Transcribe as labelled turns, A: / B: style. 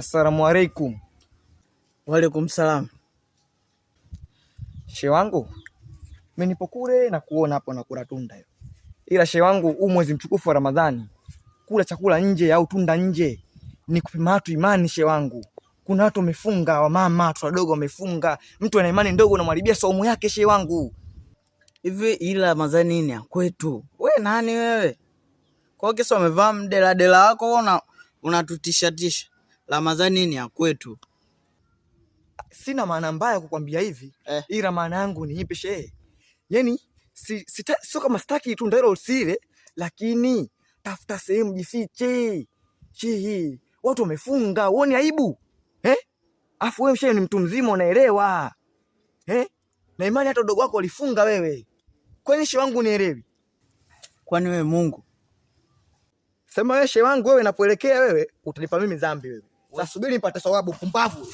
A: Assalamu alaikum.
B: Wa alaikum salam.
A: Shehe wangu, mimi nipo kule na kuona hapo na kula tunda hiyo. Ila shehe wangu, huu mwezi mtukufu wa Ramadhani, kula chakula nje au tunda nje ni kupima watu imani shehe wangu. Kuna watu wamefunga, wamama, watu wadogo wamefunga. Mtu ana imani ndogo unamharibia saumu yake shehe wangu.
B: Hivi ila Ramadhani nini ya kwetu? Wewe nani wewe? Kwa kisa umevaa mdela wako unatutisha. Ramadhani nini ya kwetu?
A: Sina maana mbaya kukwambia hivi. Ila maana yangu ni ipi shehe? Yaani sio kama sitaki tunda hilo usile, lakini tafuta sehemu jifiche. Shehe, watu wamefunga, uone aibu? Afu wewe shehe ni mtu mzima unaelewa. Na imani hata udogo wako walifunga wewe. Kwani shehe wangu unielewi?
B: Kwani wewe Mungu?
A: Sema wewe shehe wangu, wewe napoelekea wewe utanipa mimi dhambi wewe. Sasa subiri nipate sawabu, pumbavu.